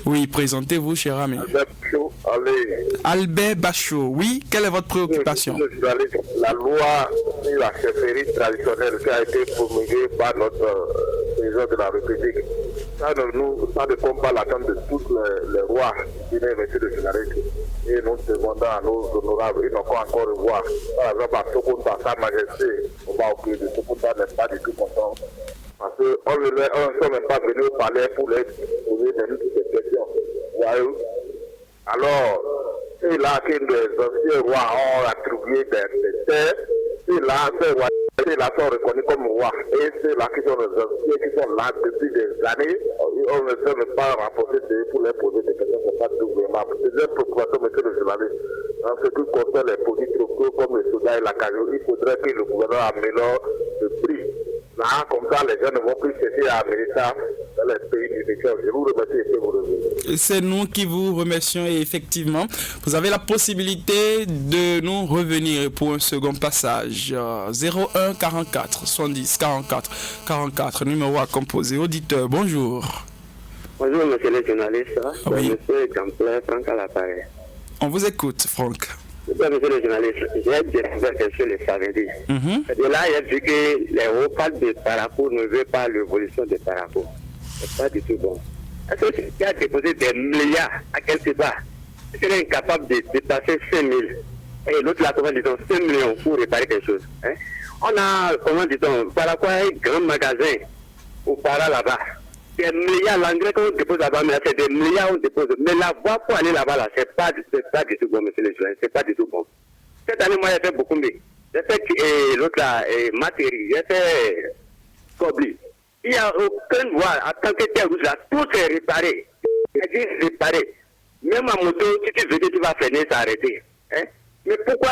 Oui, présentez-vous, cher ami. Albert Bachot, allez. Albert Bachot, oui, quelle est votre préoccupation? La loi sur la chefferie traditionnelle qui a été promulguée par notre président de la République, ça ne combat l'attente de tous les rois, monsieur le journaliste. Et nous demandons à nos honorables, ils n'ont pas encore revoir. Par exemple, à Sokonta, Sa Majesté, on va au de Sokonta n'est pas du tout content. Parce qu'on ne sont même pas venus au palais pour les poser des questions. Voyez-vous? Alors, c'est là que les anciens rois ont attribué des terres. C'est là, ces rois sont reconnus comme rois. Et c'est là qui sont les anciens qui sont là depuis des années. On ne peut même pas renforcer pour les poser des questions. C'est pas tout vraiment. Deuxième préoccupation, monsieur le journaliste, en ce qui concerne les produits tropicaux comme le soda et la cajou, il faudrait que le gouvernement améliore le prix. Là, comme ça, les gens ne vont plus chercher à amener ça dans les pays du secteur. Je vous remercie et vous remercie. C'est nous qui vous remercions et effectivement, vous avez la possibilité de nous revenir pour un second passage. 01 44 70 44 44, numéro à composer. Auditeur, bonjour. Bonjour, monsieur le journaliste. Oui. Monsieur Jean-Pierre Franck à l'appareil. On vous écoute, Franck. Monsieur le journaliste, j'ai découvert quelque chose le samedi. Et là, j'ai vu que les repas de parcours ne veulent pas l'évolution des parcours. C'est pas du tout bon. Est-ce que tu as déposé des milliards à quelque part? Est-ce qu'il est incapable de dépasser 5 000? Et l'autre, là, comment dit-on, 5 millions pour réparer quelque chose. Hein? On a, comment dit-on, parfois un grand magasin au para là-bas. Des milliards, l'engrais qu'on dépose là-bas, mais c'est des milliards qu'on dépose. Mais la voie pour aller là-bas, là, c'est pas du tout bon, monsieur le journaliste, c'est pas du tout bon. Cette année, moi, j'ai fait beaucoup mieux. J'ai fait l'autre là, Matéri, j'ai fait Kobli. Il n'y a aucune voie, en tant que terre rouge là, tout est réparé. C'est dit réparé. Même en moto, si tu veux, tu vas freiner, s'arrêter. Hein? Mais pourquoi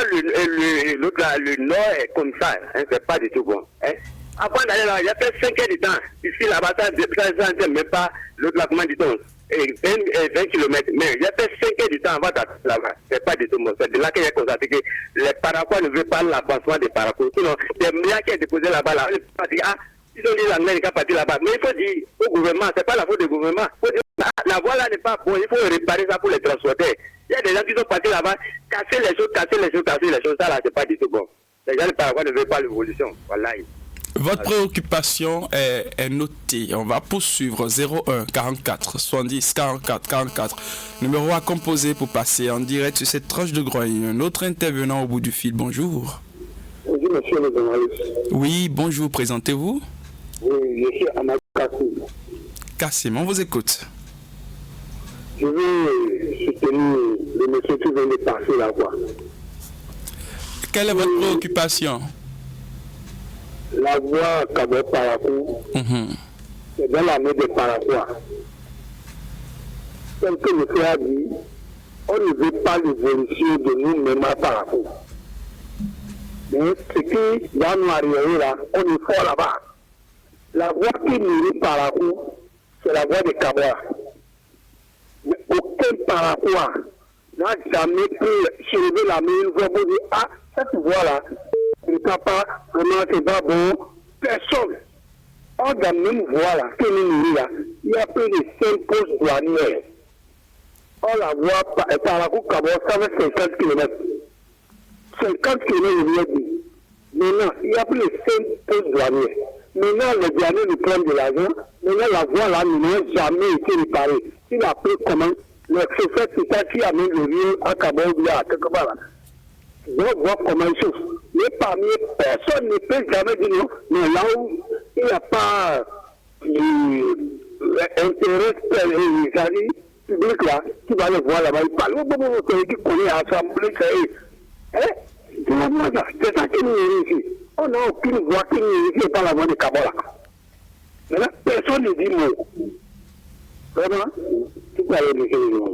l'autre là, le nord est comme ça, hein? C'est pas du tout bon. Hein? Avant d'aller là, il y a fait 5 heures de temps. Ici, là-bas, ça ne même pas l'autre là, comment dit-on, 20 km. Mais il y a fait 5 heures de temps avant d'aller là-bas. C'est pas du tout bon. C'est de là que j'ai constaté que les paracours ne veulent pas l'avancement des paracours. Sinon, des milliards qui sont déposés là-bas, là, on ne peut pas dire, ah, ils ont dit l'anglais n'est pas parti là-bas. Mais il faut dire au gouvernement, c'est pas la faute du gouvernement. Il faut dire, la voie là n'est pas bonne, il faut réparer ça pour les transporter. Il y a des gens qui sont partis là-bas, casser les choses. Ça là, c'est pas du tout bon. Les gens, les paracours ne veulent pas l'évolution. Voilà. Votre préoccupation est notée. On va poursuivre 01 44 70 44 44. Numéro à composer pour passer en direct sur cette tranche de grogne. Un autre intervenant au bout du fil. Bonjour. Bonjour, monsieur le journaliste. Oui, bonjour. Présentez-vous. Oui, je suis Amadou Kassim. Kassim, on vous écoute. Je veux soutenir le monsieur qui vient de passer là, quoi. Quelle est votre préoccupation? La voie Cabo Parakou, c'est dans la main des Paraquois. Tel que le frère a dit, on ne veut pas l'évolution de nous-mêmes à Parakou. Mais ce qui va nous arriver là, on est fort là-bas. La voie qui nourrit Parakou, c'est la voie de Cabois. Mais aucun Paraquois n'a jamais pu soulever la main une fois pour dire, ah, cette voie-là, il ne peut pas, vraiment, c'est pas bon. Personne. On a même voie là, que nous nourrit là, il y a plus de 5 postes douanières. On la voit par la route Cabo, ça fait 50 km. 50 km, il y a dit. Maintenant, il y a plus de 5 postes douanières. Maintenant, les douaniers nous prennent de l'argent. Maintenant, la voie là n'a jamais été réparée. Il a pris comment le chauffeur, c'est ça qui amène le riz à Cabo, ou bien à quelque part là. On voit comment il chauffe. Mais parmi eux, personne ne peut jamais dire non. Mais là où il n'y a pas intérêt public là, qui va le voir là-bas, il parle. Qui connaît l'Assemblée, c'est ça qui nous est ici. On n'a aucune voix qui nous est ici par la voix de Kabola. Maintenant, personne ne dit mot. Vraiment, tout à l'heure,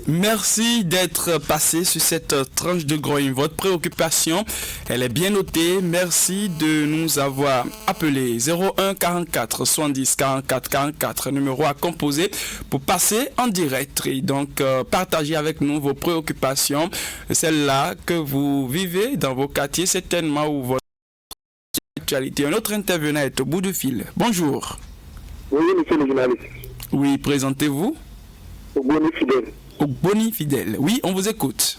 merci d'être passé sur cette tranche de grogne. Votre préoccupation, elle est bien notée. Merci de nous avoir appelé 01 44 70 44 44, numéro à composer pour passer en direct. Et donc, partagez avec nous vos préoccupations, celles-là que vous vivez dans vos quartiers, certainement, ou votre actualité. Un autre intervenant est au bout du fil. Bonjour. Oui, monsieur le journaliste. Oui, présentez-vous. au Boni Fidèle. Au Boni Fidèle. Oui, on vous écoute.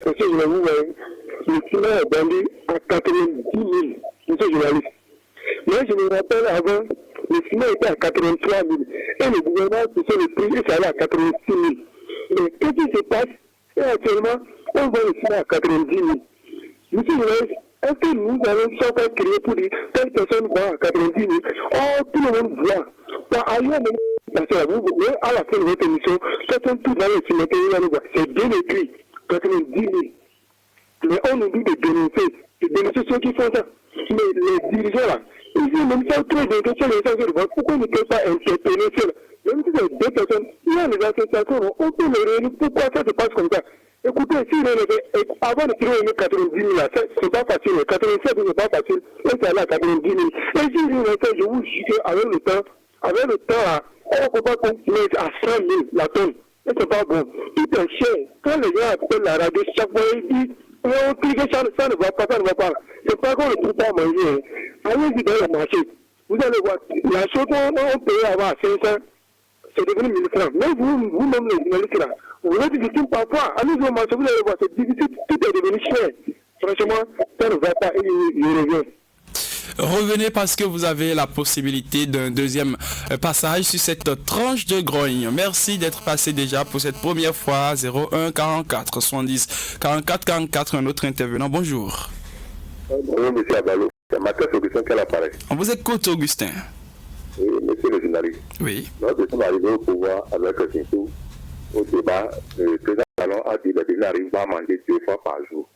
Monsieur le journaliste, le ciment est vendu à 90 000. Monsieur le journaliste. Moi, je me rappelle avant, le ciment était à 83 000. Et le gouvernement, c'est le prix, ça allait à 86 000. Mais qu'est-ce qui se passe? Et actuellement, on vend le ciment à 90 000. Monsieur le journaliste, est-ce que nous allons s'en créer pour dire telle personne vend à 90 000? Oh, tout le monde voit. Par ailleurs, parce que vous, à la fin de votre émission, certains tout dans le cimetière, c'est bien écrit, 90 000. Mais on nous dit de dénoncer ceux qui font ça. Mais les dirigeants là, ils disent même ça trop de questions, les gens de vote. Pourquoi on ne peut pas interpeller ceux-là? Même si c'est deux personnes, il y a les associations, on peut les réunir. Pourquoi ça se passe comme ça? Écoutez, si avant de tirer 90 000 là, c'est pas facile. 87 000 c'est pas facile. Et c'est là 90 000. Et si je vous jure qu'avec le temps là, on ne peut pas continuer à 100 000 la tonne. Et c'est pas bon. Tout est cher. Quand les gens appellent la radio, chaque fois ils disent on clique, ça ne va pas, ça ne va pas. C'est pas qu'on ne trouve pas à manger. Allez-y dans le marché. Vous allez voir, la chose qu'on paye avant 500, c'est devenu 1000 francs. Mais vous-même les journalistes là, vous êtes difficile parfois. Allez-y au marché, vous allez voir, c'est difficile, tout est devenu cher. Franchement, ça ne va pas et il revient. Revenez parce que vous avez la possibilité d'un deuxième passage sur cette tranche de grogne. Merci d'être passé déjà pour cette première fois. 01 44 70 44 44, un autre intervenant. Bonjour. Bonjour, monsieur Abalo. C'est Mathias Augustin qui a l'appareil. On vous écoute, Augustin. Oui, monsieur le journaliste. Oui. Nous sommes arrivés au pouvoir avec Kintou. Au débat, le président Talon a dit qu'il n'arrive pas à manger 2 fois par jour.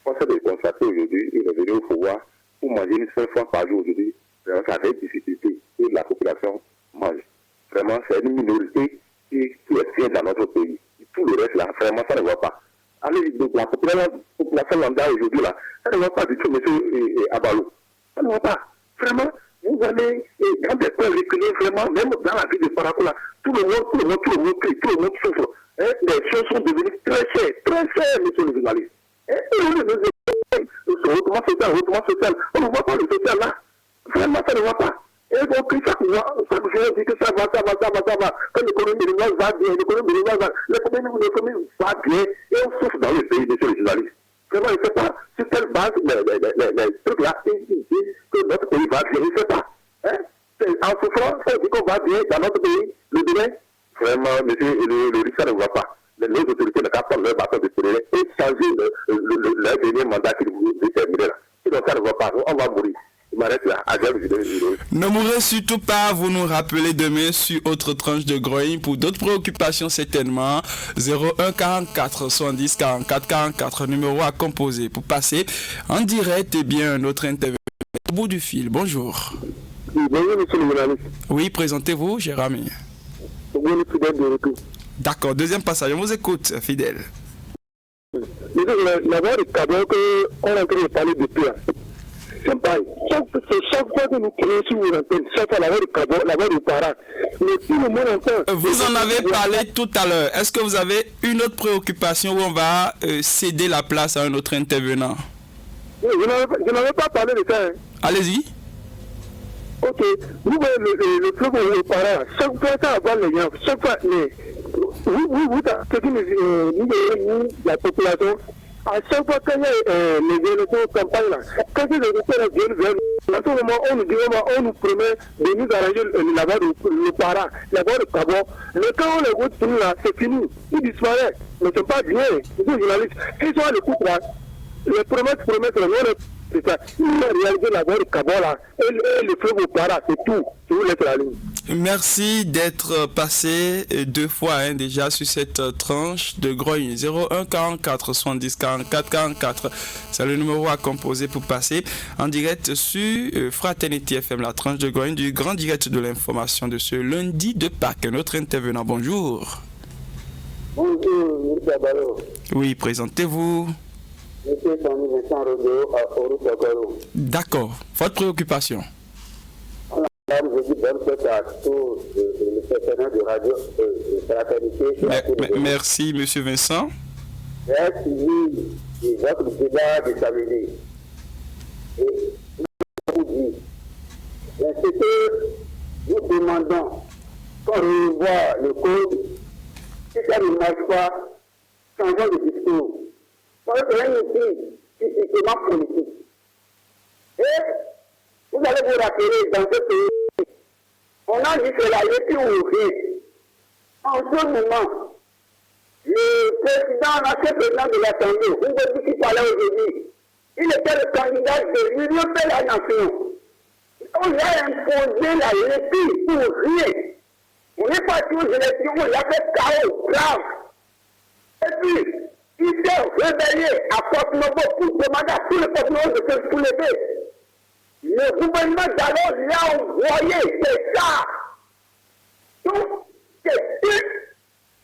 Force est de constater aujourd'hui, il est venu au pouvoir pour manger une seule fois par jour aujourd'hui. Ça fait difficulté que la population mange. Vraiment, c'est une minorité qui est fière dans notre pays. Tout le reste là, vraiment, ça ne va pas. Allez, donc la population lambda aujourd'hui là, ça ne va pas du tout, monsieur Abalo. Ça ne va pas. Vraiment, vous allez dans des coins reculés, vraiment, même dans la ville de Parakou là, tout le monde crie, tout le monde souffre. Les choses sont devenues très chères, monsieur le journaliste. Hautement social, on ne voit pas le social là. Vraiment, ça ne va pas. Et donc, chaque jour, dit que ça va. Quand l'économie minimale va bien, l'économie va bien, et on souffre dans le pays, monsieur le journaliste. Vraiment, il ne sait pas sur quelle base les trucs là, ils disent que notre pays va bien, il ne sait pas. En souffrant, on dit qu'on va bien dans notre pays, le Bénin. Vraiment, monsieur, le risque, ça ne va pas. Les autorités ne captent pas leur bâton de terrain et changer leur dernier mandat qu'ils voulaient déterminer là. Sinon, ça ne va pas, on va mourir. Il m'arrête là. Ne mourrez surtout pas, vous nous rappelez demain sur autre tranche de grogne pour d'autres préoccupations certainement. 01 44 70 44 44, numéro à composer pour passer en direct et bien un autre intervenant au bout du fil. Bonjour. Oui, bonjour monsieur le journaliste. Oui, présentez-vous, Jérémy. Bonjour le fidèle de retour. D'accord, deuxième passage, on vous écoute, fidèle. La voix de Cabot qu'on est en train de parler depuis là. C'est pareil. Chaque fois que nous créons sur une antenne, chaque fois la voix de Cabot, la voix de Para. Mais tout le monde entend. Vous en avez parlé tout à l'heure. Est-ce que vous avez une autre préoccupation où on va céder la place à un autre intervenant? Oui, je n'avais pas parlé de ça. Hein. Allez-y. Ok. Vous voyez le club de Para. Chaque fois ça va les gens. Chaque fois, mais nous, la population, à chaque fois qu'il y a les élections campagne là, quand les électeurs viennent, à ce moment, on nous promet de nous arranger la voie de Para, la voie de Cabot. Mais quand on les vote fini là, c'est fini. Ils disparaissent. Mais c'est pas bien. Les journalistes, ils sont à l'écoute là. Les promesses, c'est ça. Ils ont réalisé la voie de Cabot là. Et le fleuve au Para, c'est tout. Je vous laisse la ligne. Merci d'être passé 2 fois déjà sur cette tranche de grogne. 01 44 70 44 44. C'est le numéro à composer pour passer en direct sur Fraternité FM, la tranche de grogne du grand direct de l'information de ce lundi de Pâques. Notre intervenant, bonjour. Bonjour, M. Abalo. Oui, présentez-vous. Monsieur Tony Vincent Rodeau à Oru. D'accord. Votre préoccupation? Je dis bonne fête à tous les partenaires de radio Fraternité. Merci, monsieur Vincent. J'ai suivi votre débat de samedi. Et nous vous dit, ce que nous demandons quand on voit le code, si ça ne marche pas, changeons de discours. Parce que c'est un outil typiquement politique. Et vous allez vous rappeler, dans ce pays, on a dit que la lecture ouvrière, en ce moment, le président, l'ancien président de l'Assemblée, Ouboudi qui parlait aujourd'hui, il était le candidat de l'Union de la Nation. On lui a imposé la lecture pour rien. On est parti aux élections, on l'a fait chaos, grave. Et puis, il s'est réveillé à Porte-Novo pour demander à tous les Porte-Novo de se soulever. Le gouvernement d'alors l'a envoyé, c'est ça. Donc, c'est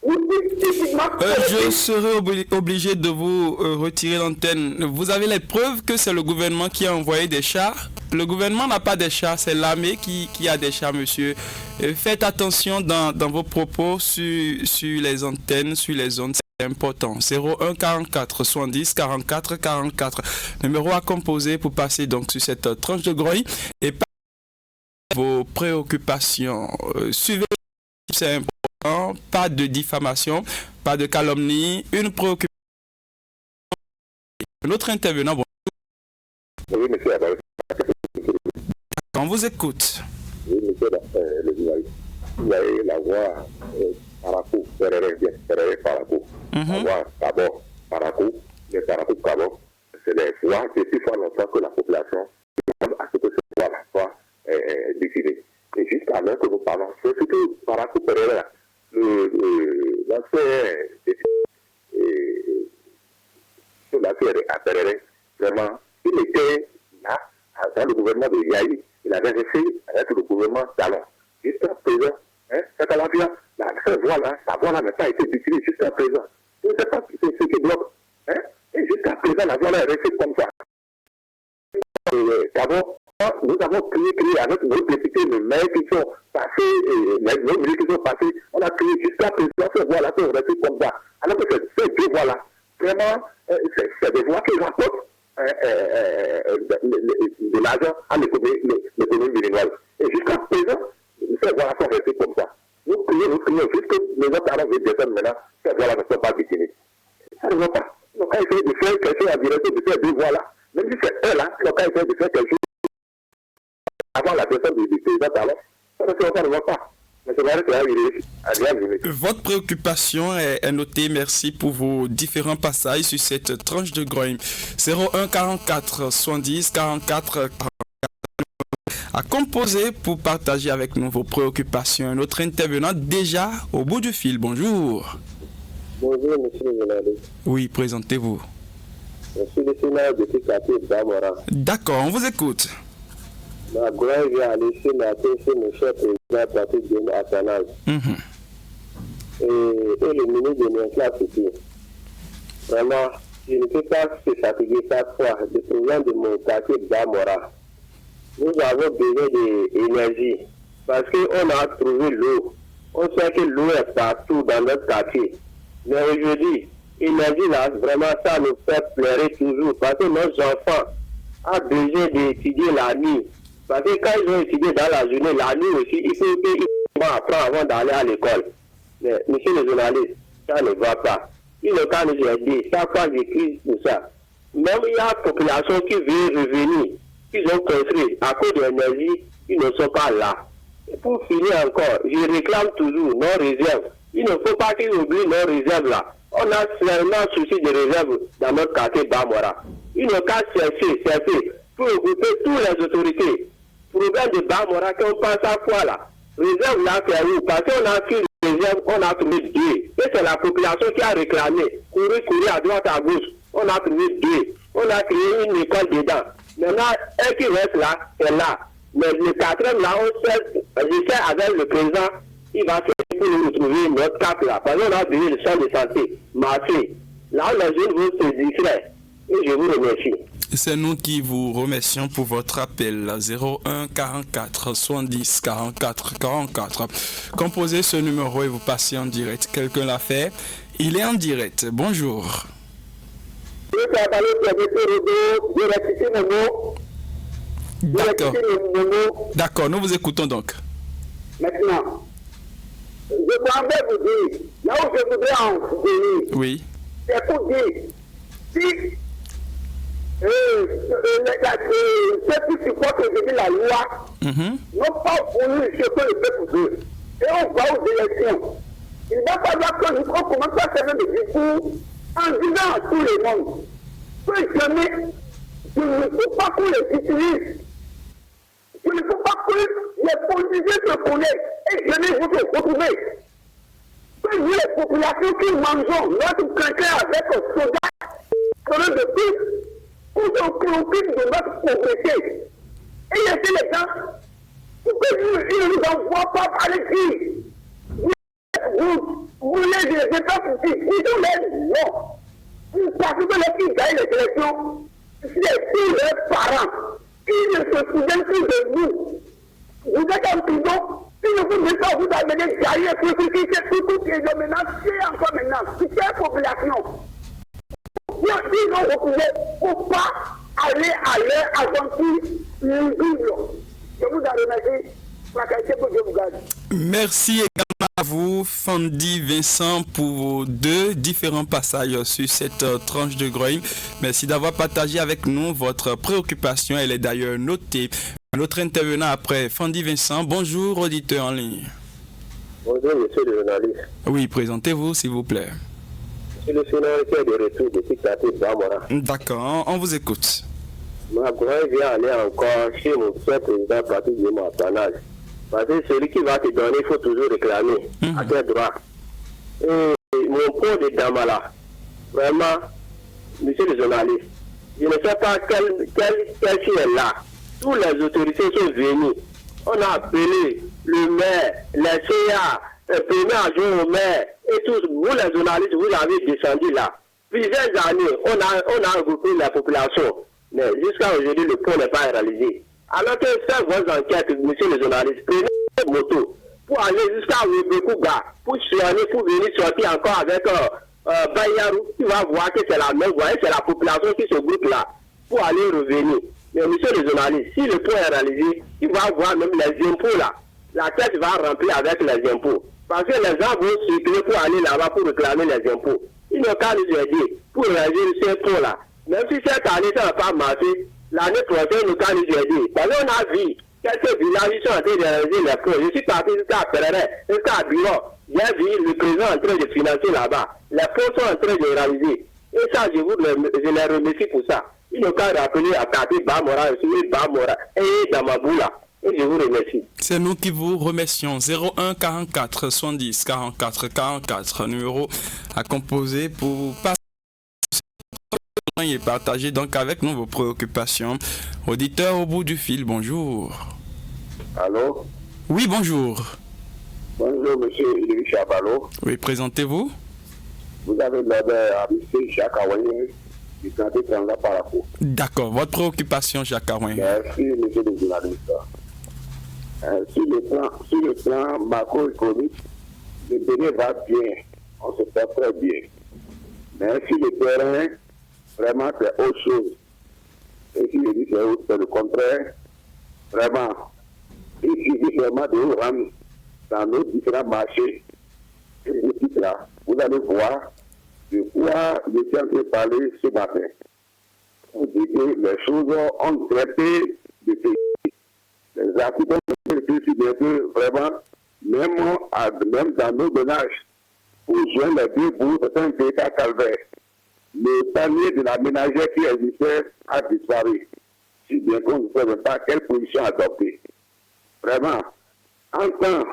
je serai obligé de vous retirer l'antenne. Vous avez les preuves que c'est le gouvernement qui a envoyé des chars? Le gouvernement n'a pas des chars, c'est l'armée qui a des chars, monsieur. Faites attention dans vos propos sur les antennes, sur les ondes. C'est important. 01 44 70 44 44. Numéro à composer pour passer donc sur cette tranche de grogne et vos préoccupations. Suivez, c'est important. Pas de diffamation, pas de calomnie, une préoccupation. Notre intervenant, oui, monsieur, on vous écoute. Oui, monsieur, le journaliste. Vous avez la voix Parakou, Ferré Parakou. La voix Cabo, Parakou, les Parakou Cabo, c'est des voix depuis fort longtemps que la population demande à ce que cette voix-là soit décidée. Et jusqu'à l'heure que nous parlons, c'est ce que Parakou Ferré, l'ancien vraiment, il était là, dans le gouvernement de Yahi, il avait resté avec le gouvernement Talon. Jusqu'à présent, cette voix-là, sa voix-là n'a pas été utilisée jusqu'à présent. Je ne sais pas ce qui bloque. Et jusqu'à présent, la voix-là est restée comme ça. Nous avons crié avec nos députés, nos maires qui sont passés, nos ministres qui sont passés, on a crié jusqu'à présent, ces voix-là sont restées comme ça. Alors que ces deux voix-là, vraiment, c'est des voix qui rapportent de l'argent à l'économie béninoise. Et jusqu'à présent, ces voix-là sont restées comme ça. Nous crions jusque les autres avant de descendre maintenant, ces voix-là ne sont pas destinées. Ça ne va pas. Nous avons essayé de faire quelque chose en direction de ces deux voix-là. Même si c'est eux-là, nous avons essayé de faire quelque chose avant la personne du président Talon, ça ne va pas. Mais c'est vrai que là, votre préoccupation est notée. Merci pour vos différents passages sur cette tranche de grogne. 01 44 70 44 44 à composer pour partager avec nous vos préoccupations. Notre intervenant déjà au bout du fil. Bonjour. Bonjour, monsieur le journaliste. Oui, présentez-vous. Je suis le sénateur de Tikati Damora. D'accord, on vous écoute. Ma gloire vient à laisser ma tête sur mon cher président Patrick Denis Athanase. Et le ministre de l'Inflation. Vraiment, je ne peux pas se fatiguer chaque fois de problème de mon quartier Damora. Nous avons besoin d'énergie parce qu'on a trouvé l'eau. On sait que l'eau est partout dans notre quartier. Mais aujourd'hui, l'énergie là, vraiment, ça nous fait pleurer toujours parce que nos enfants ont besoin d'étudier la nuit. Parce que quand ils ont étudié dans la journée, la nuit aussi, il faut qu'ils apprennent avant d'aller à l'école. Mais, monsieur le journaliste, ça ne va pas. Il est quand nous a dit, chaque fois j'écris pour ça. Même il y a une population qui veut revenir, qu'ils ont construit à cause de l'énergie, ils ne sont pas là. Et pour finir encore, je réclame toujours nos réserves. Il ne faut pas qu'ils oublient nos réserves là. On a seulement souci de réserve dans notre quartier Bamora. Il ne qu'à chercher pour occuper toutes les autorités. Problème de Bamora qu'on passe à fois là. Réserve là, c'est où? Parce qu'on a pris les réserves, on a trouvé deux. Et c'est la population qui a réclamé. Courir à droite, à gauche. On a trouvé deux. On a créé une école dedans. Maintenant, un qui reste là, est là. Mais le quatrième là, je sais avec le président, il va faire pour nous retrouver notre cap là. Parce qu'on a besoin de centre de santé, marché. Là, les jeunes vont se distraire. Et je vous remercie. C'est nous qui vous remercions pour votre appel. 01 44 70 44 44. Composez ce numéro et vous passez en direct. Quelqu'un l'a fait. Il est en direct. Bonjour. D'accord. D'accord, nous vous écoutons donc. Maintenant, m'en vais vous dire, là où je voudrais en venir, Oui. c'est pour dire, si ceux qui supportent aujourd'hui la loi n'ont pas voulu ce que le peuple veut, et on va aux élections, il va falloir que nous commençons à faire des discours en disant à tout le monde que jamais, il ne faut pas qu'on les utilise. Il ne faut pas que les politiciens se connaissent et jamais vous se retrouvez. Que nous, les populations qui mangeons notre craquet avec un soldat, selon de plus, qu'on se préoccupe de notre pauvreté. Et laissez les gens, pour que nous, ils ne nous envoient pas par les filles. Vous voulez des États ici, ils ont les non. Parce que les filles gagnent les élections, c'est tous leurs parents. Ils ne se souviennent plus de vous. Vous êtes en prison, ils ne vous mettent pas, vous amener derrière tout ce qui est maintenant, c'est encore maintenant, c'est la population. Ils ont refusé pour ne pas aller à leur aventure libre. Je vous en remercie pour la qualité que Dieu vous garde. Merci également à vous, Fandy Vincent, pour vos deux différents passages sur cette tranche de grogne. Merci d'avoir partagé avec nous votre préoccupation. Elle est d'ailleurs notée. Notre intervenant après, Fandy Vincent. Bonjour, auditeur en ligne. Bonjour, monsieur le journaliste. Oui, présentez-vous, s'il vous plaît. Je suis le sénateur de retour depuis Kati Bamora. D'accord, on vous écoute. Ma grogne vient aller encore chez mon cher président parti de mon apanage. Parce que celui qui va te donner, il faut toujours réclamer à tes droits. Et mon point de Damala, vraiment, monsieur le journaliste, je ne sais pas quel qui est là. Toutes les autorités sont venues. On a appelé le maire, les CA, le premier adjoint au maire, et tous, vous les journalistes, vous avez descendu là. Plusieurs années, on a regroupé la population. Mais jusqu'à aujourd'hui, le point n'est pas réalisé. Alors que faites vos enquêtes, monsieur le journaliste, prenez votre moto pour aller jusqu'à Webekouga, pour venir sortir encore avec Bayarou, tu vas voir que c'est la même voie, c'est la population qui se groupe là, pour aller revenir. Mais monsieur le journaliste, si le point est réalisé, tu vas voir même les impôts là. La tête va remplir avec les impôts. Parce que les gens vont circuler pour aller là-bas pour réclamer les impôts. Ils n'ont qu'à nous aider pour réaliser ces ponts là. Même si cette année ça n'a pas marché, l'année prochaine, nous allons nous aider. Parce qu'on a vu quelques villages qui sont en train de réaliser les ponts. Je suis parti jusqu'à Péréret, jusqu'à Bureau. J'ai vu le président en train de financer là-bas. Les ponts sont en train de réaliser. Et ça, je les remercie pour ça. Il n'ont qu'à rappeler à Kati Bamora, Bamora et Damaboula. Et je vous remercie. C'est nous qui vous remercions. 01 44 70 44 44, numéro à composer pour passer et partager donc avec nous vos préoccupations. Auditeur au bout du fil, bonjour. Allô? Oui, bonjour. Bonjour, monsieur Louis Chabalo. Oui, présentez-vous. Vous avez l'honneur à monsieur Jacques Aouaye du Santé Tranga Parako. D'accord, votre préoccupation, Jacques Aouaye. Merci, monsieur le journaliste. Sur le plan macroéconomique, le Bénin va bien. On se fait très bien. Mais sur le terrain, vraiment, c'est autre chose. Et si je dis c'est le contraire, vraiment, il suffit vraiment de vous rendre dans nos différents marchés. Et là, vous allez voir de quoi je suis en train de parler ce matin. On dit que les choses ont traité de pays. Les articles ont été bientôt vraiment, même dans nos ménages, pour joindre les deux bouts, c'est un véritable calvaire. Le panier de la ménagère qui existait a disparu. Si bien qu'on ne sait même pas quelle position adopter. Vraiment, en temps,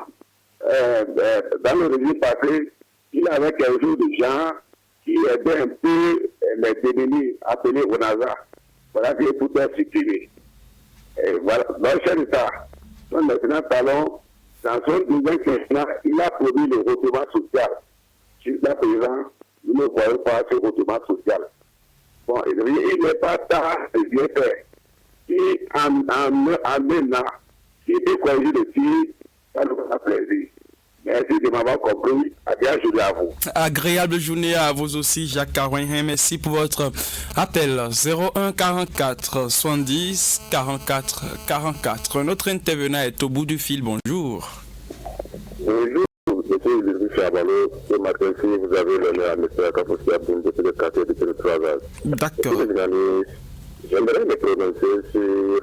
dans le régime passé, il avait quelques jours de gens qui aidaient un peu les démunis appelés ONASA. Voilà que tout est supprimé. Et voilà, dans le chef d'État, nous maintenant parlons, dans son deuxième quinquennat, il a promis le retournement social. Jusqu'à présent, nous ne voyons pas ce retournement social. Bon, il n'est pas tard de bien faire. Si en maintenant, si tu corriges le tir, ça nous fera plaisir. Merci de m'avoir compris. Agréable journée à vous. Agréable journée à vous aussi, Jacques Carouin. Merci pour votre appel. 01 44 70 44 44. Notre intervenant est au bout du fil. Bonjour. Bonjour, monsieur Chabalo. Ce matin-ci, vous avez l'honneur à M. Akafoussi Aboum de le quartier de Télétravail. D'accord. J'aimerais me prononcer sur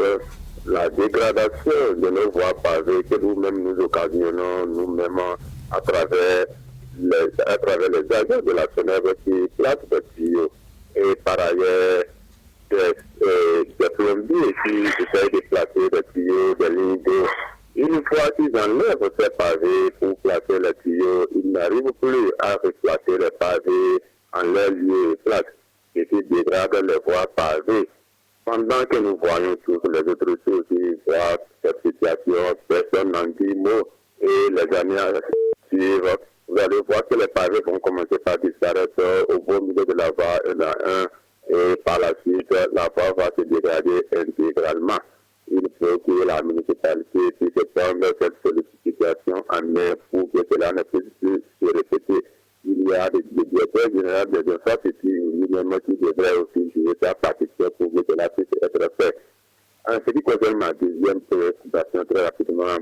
la dégradation de nos voies pavées que nous-mêmes nous occasionnons, nous-mêmes à travers les agents de la SONEV qui placent des tuyaux. Et par ailleurs, des plombiers qui essayent de placer des tuyaux, des lignes d'eau. Une fois qu'ils enlèvent ces pavés pour placer les tuyaux, ils n'arrivent plus à replacer les pavés en leur lieu et place, ce qui dégrade les voies pavées. Pendant que nous voyons tous les autres choses qui voient cette situation, personne n'en dit mot et les années à suivre, vous allez voir que les pavés vont commencer par disparaître au beau milieu de la voie un à un et par la suite, la voie va se dégrader intégralement. Il faut que la municipalité puisse prendre cette sollicitation en main pour que cela ne puisse plus se répéter. Il y a des directeurs généraux des infrastructures lui-même qui devraient aussi jouer sa partition pour que cela puisse être fait. En ce qui concerne ma deuxième préoccupation, très rapidement,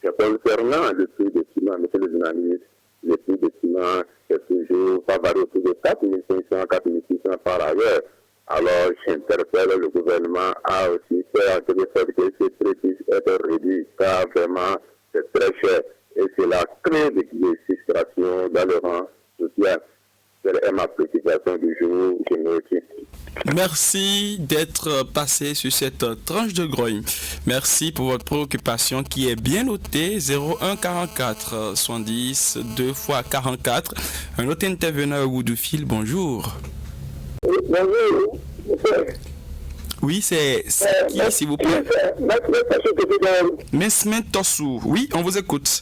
c'est concernant le prix de ciment, monsieur le journaliste. Le prix de ciment est toujours pas varié autour de 4 500, 4 600 par ailleurs. Alors, j'interpelle le gouvernement à aussi faire en sorte que ce prix puisse être réduit, car vraiment, c'est très cher. Et cela crée des frustrations dans le rang social. C'est ma préoccupation du jour. Je me retire. Merci d'être passé sur cette tranche de grogne. Merci pour votre préoccupation qui est bien notée. 01 44 70 2 fois 44. Un autre intervenant au bout du fil. Bonjour. Bonjour. Oui, c'est qui, s'il vous plaît? Mesmin Tossou. Oui, on vous écoute.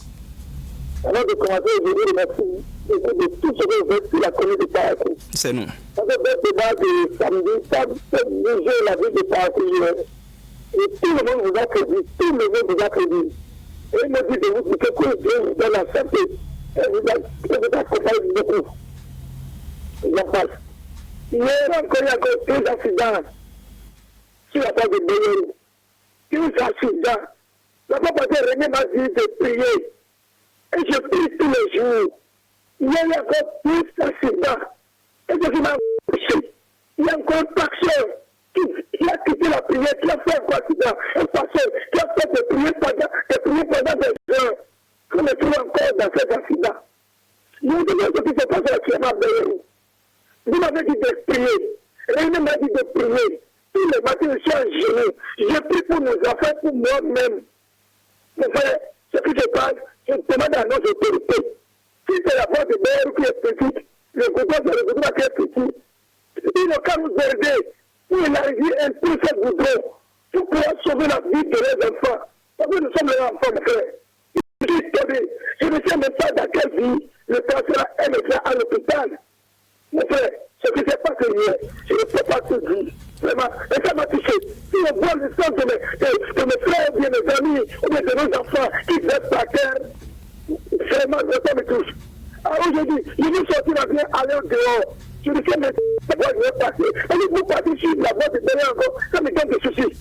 Avant de commencer, je vous remercie de tout ce que vous faites sur la commune de Parakou. C'est nous. Ça fait un débat de samedi, ça fait bouger la ville de Parakou. Et tout le monde vous accrédite, tout le monde vous accrédite. Et il me dit de vous dire que Dieu vous donne la santé. Et vous accompagne beaucoup. J'en passe. Hier encore, il y a encore 2 accidents sur la base de Bénin. 2 accidents. La papa René m'a dit de prier. Et je prie tous les jours. Il y a encore plus d'accidents. Et je m'en couché. Il y a encore un pasteur qui a quitté la prière, qui a fait un accident. Un pasteur qui a fait des prières pendant des heures. On me trouve encore dans cet accident. Je vous demande ce qui se passe actuellement à Bénin. Vous m'avez dit de prier. René m'a dit de prier. Tous les matins, je suis en genoux. Je prie pour nos enfants, pour moi-même. Mon frère, ce qui se passe, je demande à nos autorités. Si c'est la voie de Béhéru qui est petite, le gouvernement qui est petit, il n'a qu'à nous aider pour élargir un peu ce goudron, pour pouvoir sauver la vie de leurs enfants. Parce que nous sommes les enfants, mon frère. Je ne sais même pas dans quelle vie le cancer est maintenant à l'hôpital. Mon frère, ce qui s'est passé hier, je ne peux pas tout dire. Vraiment, et ça m'a touché. Si on voit le sang de mes frères, ou bien mes amis, ou bien de nos enfants qui restent par terre, vraiment, ça me touche. Alors aujourd'hui, je veux sortir la vie, aller au dehors. Je ne sais même pas pourquoi je vais passer. Et vous partez sur la voie de derrière encore, ça me donne des soucis.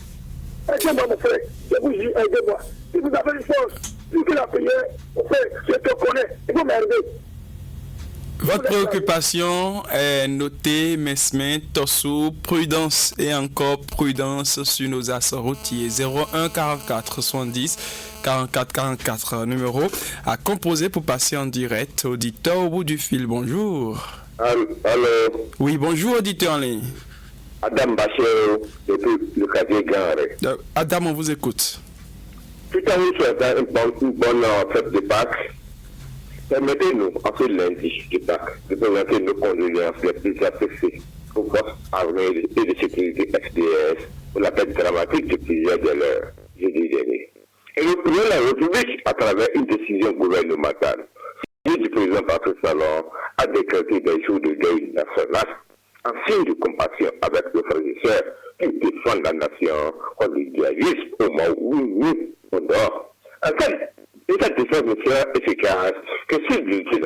Aidez-moi, mon frère. Je vous dis, aidez-moi. Si vous avez une force, plus que la prière, mon frère, je te connais. Il faut m'aider. Votre préoccupation est notée, Mesmin Tossou. Prudence et encore prudence sur nos axes routiers. 01 44 70 44 44 numéro à composer pour passer en direct. Auditeur au bout du fil, bonjour. Allô. Oui, bonjour, auditeur en ligne. Adam Bachir, depuis le quartier Gare. Adam, on vous écoute. Tout à l'heure, je une bonne fête de Pâques. Permettez-nous, en ce lundi de Pâques, de présenter nos condoléances les plus appréciées aux forces armées et de sécurité SDS pour la fête dramatique de plusieurs de l'heure, jeudi dernier. Et nous prions la République à travers une décision gouvernementale. Le du président Patrice Talon a décrété des jours de deuil national en signe de compassion avec nos frères et sœurs qui défendent la nation contre le djihadisme au moment où nous, on dort. En fait, cette défense est efficace que si l'unité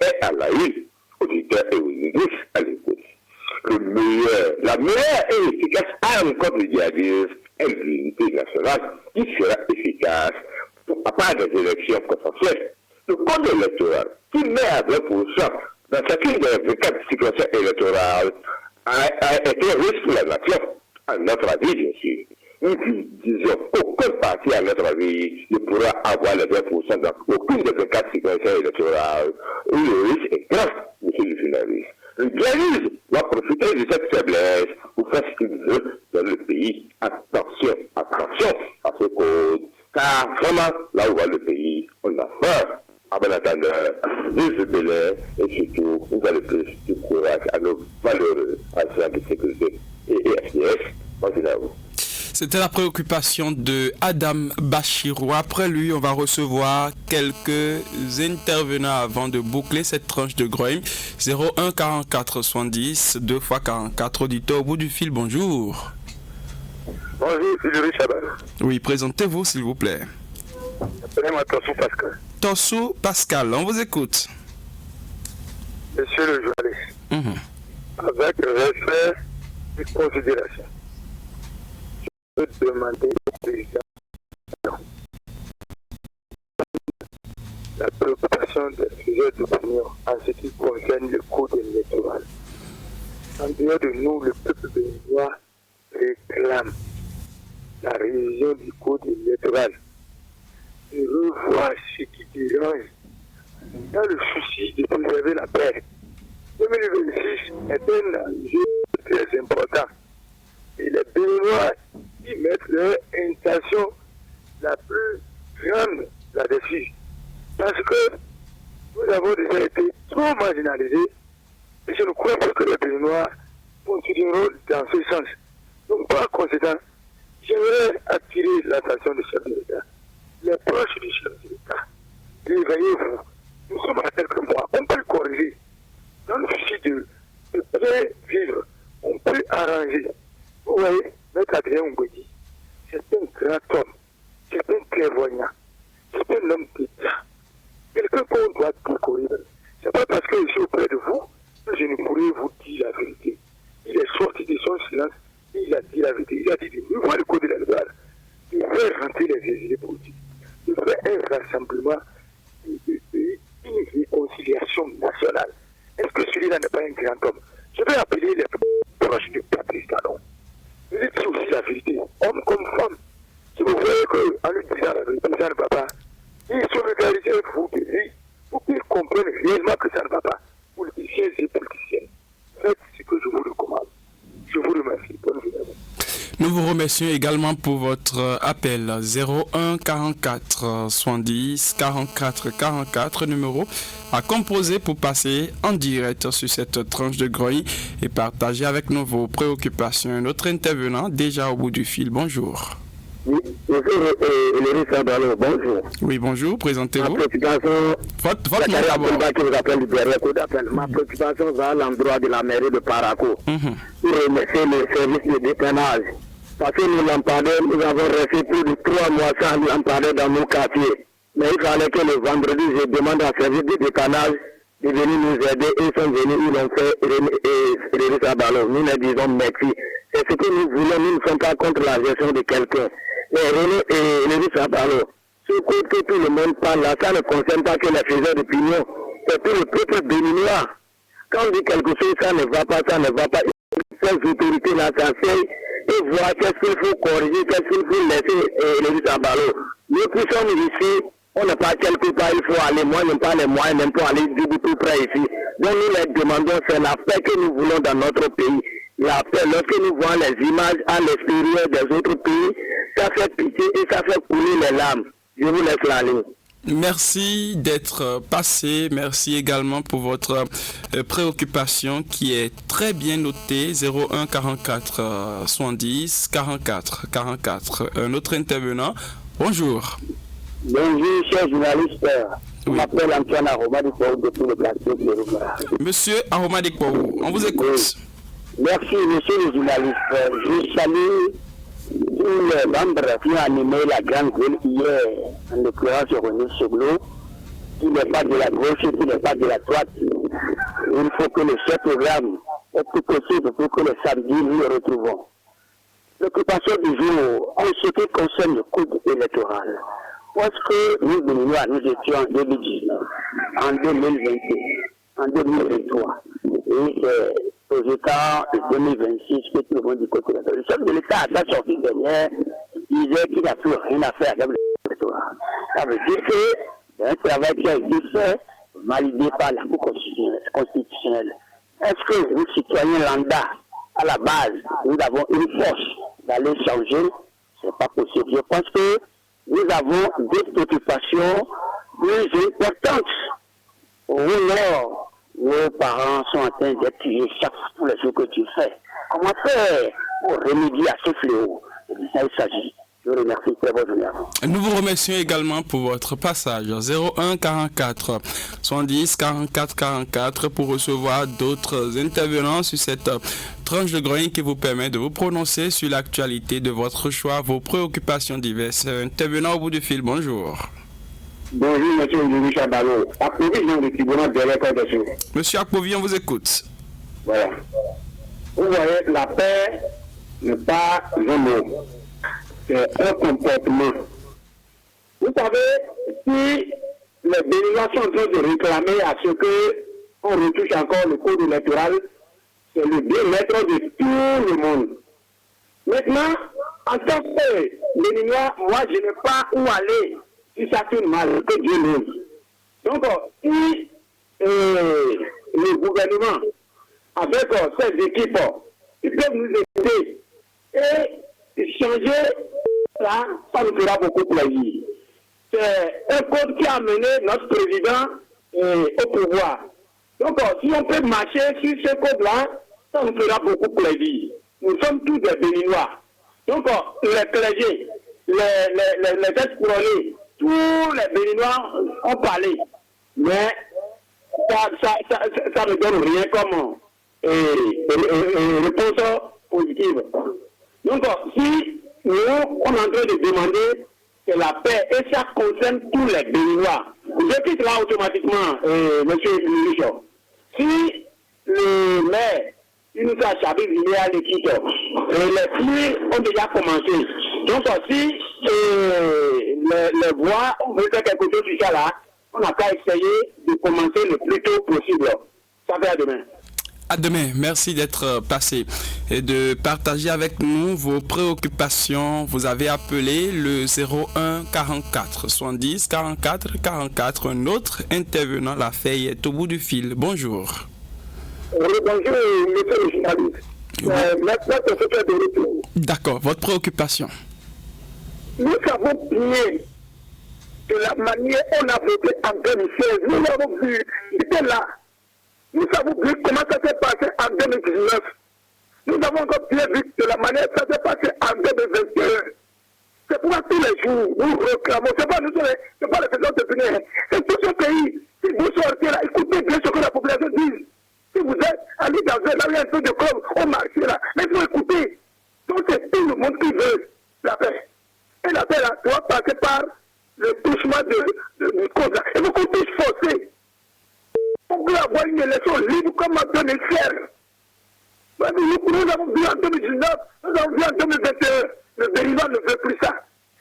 est à la une, auditeurs et auditrices à l'écoute. La meilleure et efficace arme contre le djihadisme est l'unité nationale qui sera efficace à part des élections consensuelles. Le code électoral qui met à 20% dans chacune des 24 situations électorales a été riche pour la nation, à notre avis, bien sûr. Nous disons qu'aucun parti, à notre avis, ne pourra avoir les 20% dans aucune des 24 situations électorales où le risque est grand, monsieur le journaliste. Le dialogue doit profiter de cette faiblesse pour faire ce qu'il veut dans le pays. Attention à ce code. Car vraiment, là où va le pays, on a peur. À bon attendeur, plus de délai et surtout, nous allons plus du courage à nos valeureux agents de sécurité et FDS. Merci à vous. C'était la préoccupation de Adam Bachirou. Après lui, on va recevoir quelques intervenants avant de boucler cette tranche de Groim. 01 44 70 2 x 44. Auditeur au bout du fil, bonjour. Bonjour, c'est Julie Chabat. Oui, présentez-vous s'il vous plaît. Appelez-moi Torsou Pascal. Torsou Pascal, on vous écoute. Monsieur le journaliste, avec respect et considération, je peux demander au président la préoccupation des sujets d'opinion en ce qui concerne le code électoral. En dehors de nous, le peuple béninois réclame la révision du code électoral et revoir ce qui dérange dans le souci de préserver la paix. 2026 est un enjeu très important et les Béninois y mettent leur intention la plus grande là-dessus parce que nous avons déjà été trop marginalisés et je ne crois pas que les Béninois continueront dans ce sens. Donc par conséquent, j'aimerais attirer l'attention du chef de l'État, les proches du chef de l'État. Réveillez-vous, nous sommes à quelques mois, on peut le corriger. Dans le souci de bien vivre, on peut arranger. Vous voyez, Maître Adrien Ngwedi, c'est un grand homme, c'est un clairvoyant, c'est un homme d'État. Quelqu'un qu'on doit découvrir. C'est pas parce que je suis auprès de vous que je ne pourrai vous dire la vérité. Il est sorti de son silence, et il a dit la vérité. Il a dit de revoir le code de la loi, de faire rentrer les exilés politiques, de faire un rassemblement, une réconciliation nationale. Est-ce que celui-là n'est pas un grand homme? Je vais appeler les proches de Patrice Talon. Vous dites aussi la vérité, homme comme femme. Si vous voyez qu'en lui disant la vérité, ça ne va pas, il solidarise vous de lui pour qu'il comprenne réellement que ça ne va pas. Politiciens et politiciennes, faites ce que je vous recommande. Je vous remercie. Bonne journée. Nous vous remercions également pour votre appel 01 44 70 44 44, numéro à composer pour passer en direct sur cette tranche de Groy et partager avec nous vos préoccupations. Notre intervenant déjà au bout du fil, bonjour. Oui, bonjour. Oui, bonjour, présentez-vous. Ma préoccupation, ma préoccupation va à l'endroit de la mairie de Parakou pour remercier le service de dépannage. Parce que nous lampadaires, nous avons resté plus de 3 mois sans lampadaires dans nos quartiers. Mais il fallait que le vendredi, je demande à service de dépannage de venir nous aider. Ils sont venus, ils ont fait René Sabalo. Nous leur disons merci. C'est ce que nous voulons, nous ne sommes pas contre la gestion de quelqu'un. Mais René Sabalo, ce que tout le monde parle là, ça ne concerne pas que les faiseurs d'opinion, c'est tout le peuple béninois. Quand on dit quelque chose, ça ne va pas, ça ne va pas. Ces autorités là s'asseyent et voient qu'est-ce qu'il faut corriger, qu'est-ce qu'il faut laisser René Sabalo. Nous qui sommes ici, on n'est pas quelque part, il faut aller, moi je n'ai pas les moyens même pour aller du tout près ici. Donc nous les demandons, c'est la paix que nous voulons dans notre pays. La paix, lorsque nous voyons les images à l'extérieur des autres pays, ça fait pitié et ça fait couler les larmes. Je vous laisse la ligne. Merci d'être passé. Merci également pour votre préoccupation qui est très bien notée. 01 44 70 44 44. Un autre intervenant. Bonjour. Bonjour, cher journaliste. Je m'appelle Antoine Aromadikwaou depuis le plateau de Rouba. Monsieur Aromadikwaou, on vous écoute. Merci, monsieur le journaliste. Je salue tous les membres qui ont animé la grande gueule hier, en l'occurrence René Seglo, qui n'est pas de la gauche et qui n'est pas de la droite. Il faut que le chef programme est tout possible pour que le samedi nous le retrouvons. L'occupation du jour, en ce qui concerne le code électoral, pense que nous, Béninois, nous étions en 2019, en 2022, en 2023. Et c'est aux états de 2026 que tout le monde du côté de le chef de l'État, à sa sortie dernière, disait qu'il n'a plus rien à faire avec le territoire. Ça veut dire que c'est un travail qui a été fait, validé par la Cour constitutionnelle. Est-ce que nous, citoyens lambda, à la base, nous avons une force d'aller changer? C'est pas possible. Je pense que nous avons des préoccupations plus importantes. Au nord, nos parents sont en train d'être tués chaque tous les jours que tu fais. Comment faire pour remédier à ce fléau? Ça, il s'agit. Je vous remercie. Très bonne journée. Nous vous remercions également pour votre passage. 01 44 70 44 44 pour recevoir d'autres intervenants sur cette tranche de grogne qui vous permet de vous prononcer sur l'actualité de votre choix, vos préoccupations diverses. Intervenant au bout du fil, bonjour. Bonjour, monsieur Louis Chabalo. Approvision du tribunal de l'école. Monsieur Akpovi, on vous écoute. Voilà. Vous voyez, la paix n'est pas un mot. C'est un comportement. Vous savez, si les Béninois sont en train de réclamer à ce qu'on retouche encore le code électoral, c'est le bien-être de tout le monde. Maintenant, en tant que Béninois, moi je n'ai pas où aller si ça tourne mal, que Dieu m'aime. Donc, si le gouvernement, avec ces équipes, ils peuvent nous aider et changer, ça nous fera beaucoup plaisir. C'est un code qui a amené notre président au pouvoir. Donc, si on peut marcher sur ce code-là, ça nous fera beaucoup plaisir. Nous sommes tous des Béninois. Donc, les clergés, les ex-couronés, tous les Béninois ont parlé. Mais ça ne donne rien comme réponse positive. Donc, si nous, on est en train de demander que la paix, et ça concerne tous les Béninois. Je quitte là automatiquement, monsieur Michel. Si le maire, il nous a chabé, il est à l'équipe, les pluies ont déjà commencé. Donc, si les voix, on veut faire quelque chose sur ça là, on n'a qu'à essayer de commencer le plus tôt possible. Ça fait à demain. À demain, merci d'être passé et de partager avec nous vos préoccupations. Vous avez appelé le 01 44 70 44 44. Un autre intervenant, la feuille est au bout du fil. Bonjour. Bonjour, monsieur le journaliste. Maintenant, c'est ce que de retour. D'accord, votre préoccupation. Nous savons bien de la manière dont on a voté en 2016. Nous l'avons vu, il était là. Nous avons vu comment ça s'est passé en 2019. Nous avons encore bien vu de la manière dont ça s'est passé en 2021. C'est pourquoi tous les jours, nous réclamons. Ce n'est pas nous, c'est pas les faiseurs de venir. C'est tout ce pays. Si vous sortez là, écoutez bien ce que la population dit. Si vous êtes allé dans un là où il y a un peu de com au marché là, mais il faut écouter. Donc c'est tout le monde qui veut la paix. Et la paix là doit passer par le touchement du code là. Il faut qu'on puisse forcer. On peut avoir une élection libre comme en 2016. Nous avons vu en 2019, nous avons vu en 2021. Le Béninois ne veut plus ça.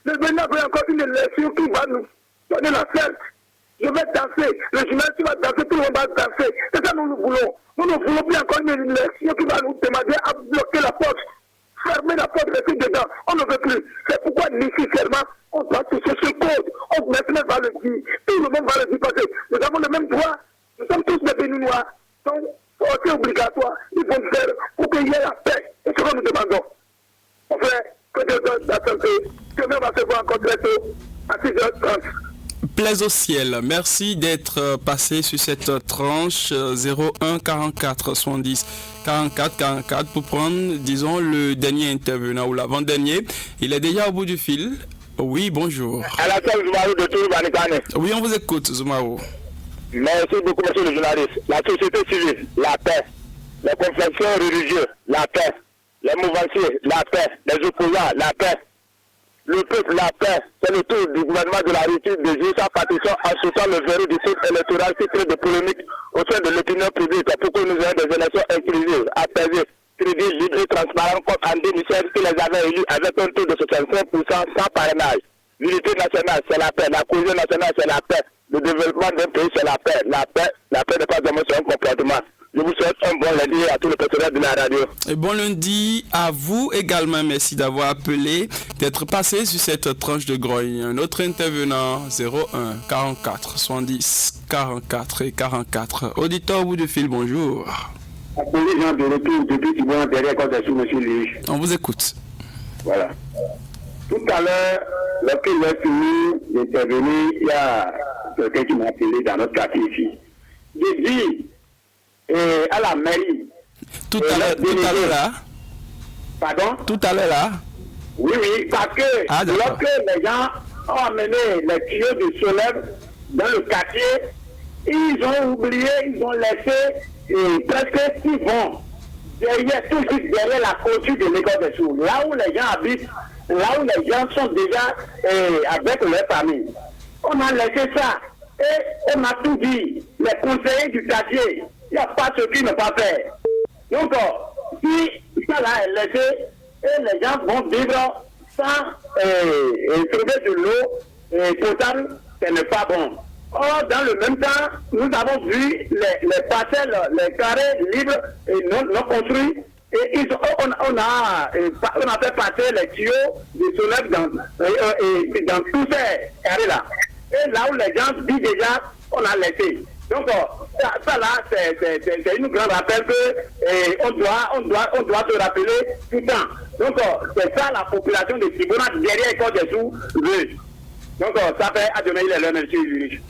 Le Béninois veut encore une élection qui va nous donner la fête. Je vais danser, le journaliste va danser, tout le monde va danser. C'est ça que nous voulons. Nous ne voulons plus encore une élection qui va nous demander à bloquer la porte. Fermer la porte, rester dedans. On ne veut plus. C'est pourquoi nécessairement, on doit toucher ce code. On maintenant va le dire. Tout le monde va le dire parce que nous avons le même droit. Nous sommes tous des Béninois. Donc, c'est obligatoire. Ils vont faire pour qu'il y ait la paix. Et ce que nous demandons. On fait que Dieu donne la santé. Demain, on va se voir encore très tôt à 6h30. Plaise au ciel. Merci d'être passé sur cette tranche 01 44 70 44 44 pour prendre, disons, le dernier intervenant ou l'avant-dernier. Il est déjà au bout du fil. Oui, bonjour. Alassane Zoumarou de Toulouse. Oui, on vous écoute, Zoumarou. Merci beaucoup, monsieur le journaliste. La société civile, la paix. Les confessions religieuses, la paix. Les mouvanciers, la paix. Les opposants, la paix. Le peuple, la paix. C'est le tour du gouvernement de la République de jouer sa partition en sautant le verrou du code électoral qui crée de polémiques au sein de l'opinion publique pour que nous ayons des élections inclusives, apaisées, crédibles, libres et transparentes comme en 2016 qui les avait élus avec un taux de 65% sans parrainage. L'unité nationale, c'est la paix. La cohésion nationale, c'est la paix. Le développement d'un pays, c'est la paix. La paix n'est pas seulement sur un comportement. Je vous souhaite un bon lundi à tous les personnels de la radio. Et bon lundi à vous également. Merci d'avoir appelé, d'être passé sur cette tranche de grogne. Un autre intervenant, 01 44 70 44 et 44. Auditeur au bout de fil, bonjour. Appelez Jean de retour depuis Tibouan, derrière Côte d'Azur, monsieur Lich. On vous écoute. Voilà. Tout à l'heure, lorsqu'il est fini d'intervenir, il y a quelqu'un qui m'a appelé dans notre quartier ici. J'ai dit à la mairie. Tout à l'heure là. Pardon? Tout à l'heure là. Oui, parce que lorsque les gens ont amené les tuyaux de soleil dans le quartier, ils ont oublié, ils ont laissé presque 6 vents derrière, tout de suite derrière la clôture de l'école des sourds, là où les gens habitent, là où les gens sont déjà avec leur famille. On a laissé ça et on a tout dit. Les conseillers du quartier, il n'y a pas ce qui ne pas fait. Donc, si ça là est laissé, et les gens vont vivre sans trouver de l'eau potable, ce n'est pas bon. Or, dans le même temps, nous avons vu les parcelles, les carrés libres et non construits. Et on a fait passer les tuyaux de soleil dans tous ces carrés-là. Et là où les gens vivent déjà, on a laissé. Donc, ça là, c'est une grande rappel que on doit se rappeler tout le temps. Donc, c'est ça la population de Tibouan derrière Côte d'Azur veut. Donc, ça fait à demain, il est là, monsieur Ulrich.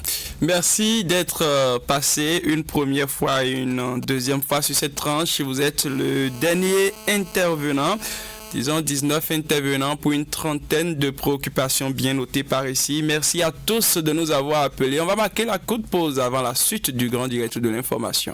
Merci d'être passé une première fois et une deuxième fois sur cette tranche. Vous êtes le dernier intervenant. Disons 19 intervenants pour une trentaine de préoccupations bien notées par ici. Merci à tous de nous avoir appelés. On va marquer la courte pause avant la suite du grand direct de l'information.